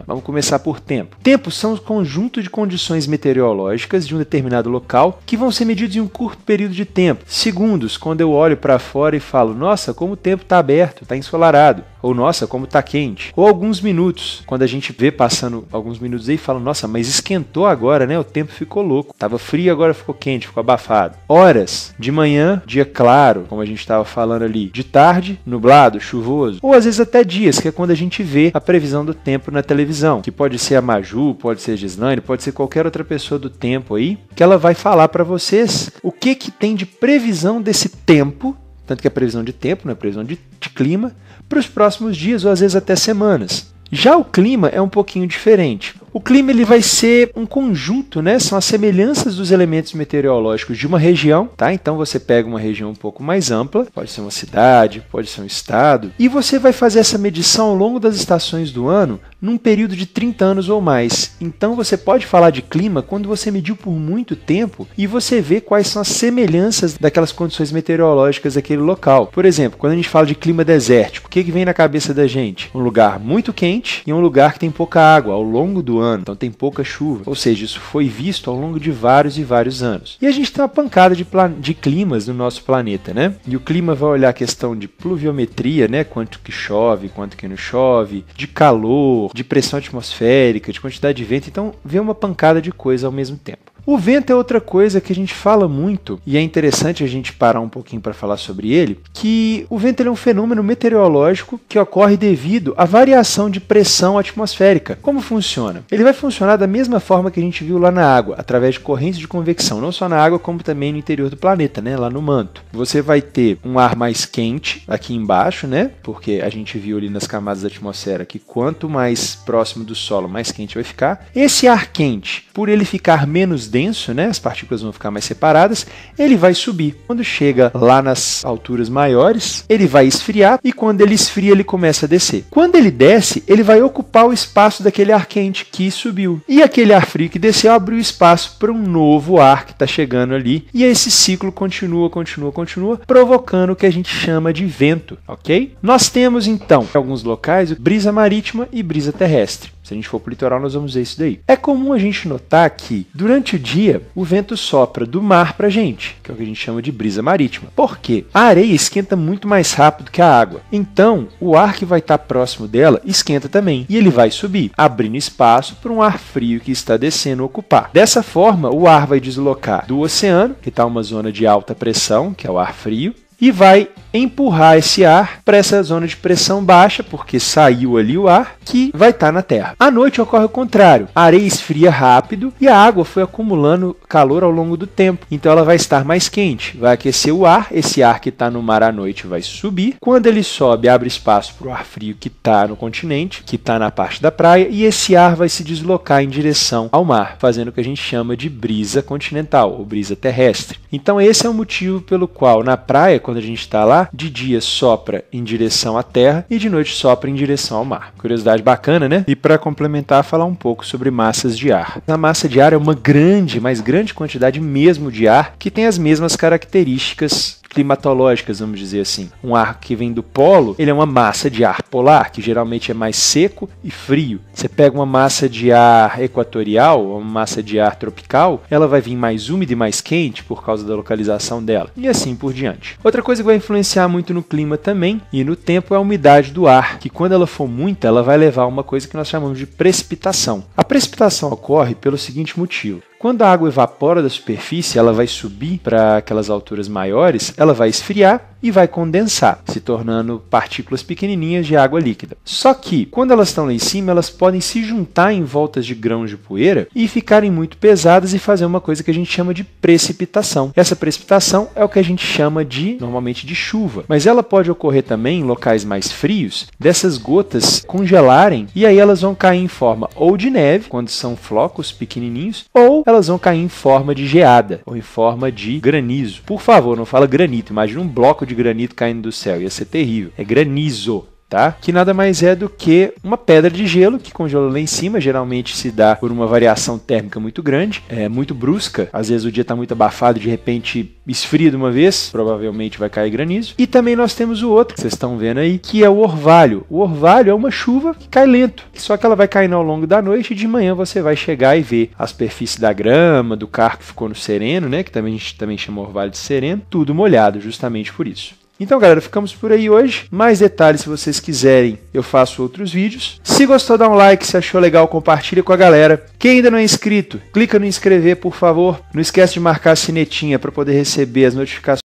Vamos começar por tempo. Tempo são um conjunto de condições meteorológicas de um determinado local que vão ser medidos em um curto período de tempo. Segundos, quando eu olho para fora e falo, nossa, como o tempo está aberto, está ensolarado. Ou, nossa, como está quente. Ou alguns minutos, quando a gente vê passando alguns minutos aí e fala, nossa, mas esquentou agora, né? O tempo ficou louco. Estava frio, agora ficou quente, ficou abafado. Horas, de manhã, dia claro, como a gente estava falando ali. De tarde, nublado, chuvoso. Ou às vezes até dias, que é quando a gente vê a previsão do tempo na televisão. Que pode ser a Maju, pode ser a Gislaine, pode ser qualquer outra pessoa do tempo aí, que ela vai falar para vocês o que tem de previsão desse tempo, tanto que é previsão de tempo, né? Previsão de clima, para os próximos dias ou às vezes até semanas. Já o clima é um pouquinho diferente. O clima ele vai ser um conjunto, né? São as semelhanças dos elementos meteorológicos de uma região, tá? Então você pega uma região um pouco mais ampla, pode ser uma cidade, pode ser um estado, e você vai fazer essa medição ao longo das estações do ano num período de 30 anos ou mais. Então você pode falar de clima quando você mediu por muito tempo e você vê quais são as semelhanças daquelas condições meteorológicas daquele local. Por exemplo, quando a gente fala de clima desértico, o que vem na cabeça da gente? Um lugar muito quente e um lugar que tem pouca água ao longo do ano, então tem pouca chuva. Ou seja, isso foi visto ao longo de vários e vários anos. E a gente tem uma pancada de climas no nosso planeta, né? E o clima vai olhar a questão de pluviometria, né? Quanto que chove, quanto que não chove, de calor, de pressão atmosférica, de quantidade de vento. Então, vê uma pancada de coisa ao mesmo tempo. O vento é outra coisa que a gente fala muito, e é interessante a gente parar um pouquinho para falar sobre ele, que o vento ele é um fenômeno meteorológico que ocorre devido à variação de pressão atmosférica. Como funciona? Ele vai funcionar da mesma forma que a gente viu lá na água, através de correntes de convecção, não só na água, como também no interior do planeta, né? Lá no manto. Você vai ter um ar mais quente aqui embaixo, né? Porque a gente viu ali nas camadas da atmosfera que quanto mais próximo do solo, mais quente vai ficar. Esse ar quente, por ele ficar menos denso, né? As partículas vão ficar mais separadas, ele vai subir. Quando chega lá nas alturas maiores, ele vai esfriar e quando ele esfria, ele começa a descer. Quando ele desce, ele vai ocupar o espaço daquele ar quente que subiu. E aquele ar frio que desceu abriu espaço para um novo ar que está chegando ali. E esse ciclo continua, provocando o que a gente chama de vento, ok? Nós temos então, em alguns locais, brisa marítima e brisa terrestre. Se a gente for para o litoral, nós vamos ver isso daí. É comum a gente notar que, durante o dia, o vento sopra do mar para a gente, que é o que a gente chama de brisa marítima. Por quê? A areia esquenta muito mais rápido que a água. Então, o ar que vai estar próximo dela esquenta também. E ele vai subir, abrindo espaço para um ar frio que está descendo ocupar. Dessa forma, o ar vai deslocar do oceano, que está uma zona de alta pressão, que é o ar frio, e vai empurrar esse ar para essa zona de pressão baixa, porque saiu ali o ar, que vai estar na Terra. À noite ocorre o contrário. A areia esfria rápido e a água foi acumulando calor ao longo do tempo. Então ela vai estar mais quente, vai aquecer o ar, esse ar que está no mar à noite vai subir. Quando ele sobe, abre espaço para o ar frio que está no continente, que está na parte da praia, e esse ar vai se deslocar em direção ao mar, fazendo o que a gente chama de brisa continental, ou brisa terrestre. Então esse é o motivo pelo qual na praia, quando a gente está lá, de dia sopra em direção à terra e de noite sopra em direção ao mar. Curiosidade bacana, né? E para complementar, falar um pouco sobre massas de ar. A massa de ar é uma grande, mais grande quantidade mesmo de ar que tem as mesmas características climatológicas, vamos dizer assim. Um ar que vem do polo, ele é uma massa de ar polar, que geralmente é mais seco e frio. Você pega uma massa de ar equatorial, uma massa de ar tropical, ela vai vir mais úmida e mais quente por causa da localização dela, e assim por diante. Outra coisa que vai influenciar muito no clima também, e no tempo, é a umidade do ar, que quando ela for muita, ela vai levar a uma coisa que nós chamamos de precipitação. A precipitação ocorre pelo seguinte motivo. Quando a água evapora da superfície, ela vai subir para aquelas alturas maiores, ela vai esfriar e vai condensar, se tornando partículas pequenininhas de água líquida. Só que, quando elas estão lá em cima, elas podem se juntar em voltas de grãos de poeira e ficarem muito pesadas e fazer uma coisa que a gente chama de precipitação. Essa precipitação é o que a gente chama normalmente de chuva, mas ela pode ocorrer também em locais mais frios, dessas gotas congelarem e aí elas vão cair em forma ou de neve, quando são flocos pequenininhos, ou elas vão cair em forma de geada ou em forma de granizo. Por favor, não fala granito, imagina um bloco de granito caindo do céu, ia ser terrível. É granizo. tá? Que nada mais é do que uma pedra de gelo que congelou lá em cima, geralmente se dá por uma variação térmica muito grande, muito brusca, às vezes o dia está muito abafado, de repente esfria de uma vez, provavelmente vai cair granizo. E também nós temos o outro, que vocês estão vendo aí, que é o orvalho. O orvalho é uma chuva que cai lento, só que ela vai caindo ao longo da noite e de manhã você vai chegar e ver a superfície da grama, do carro que ficou no sereno, né, que também, a gente também chama orvalho de sereno, tudo molhado, justamente por isso. Então, galera, ficamos por aí hoje. Mais detalhes, se vocês quiserem, eu faço outros vídeos. Se gostou, dá um like. Se achou legal, compartilha com a galera. Quem ainda não é inscrito, clica no inscrever, por favor. Não esquece de marcar a sinetinha para poder receber as notificações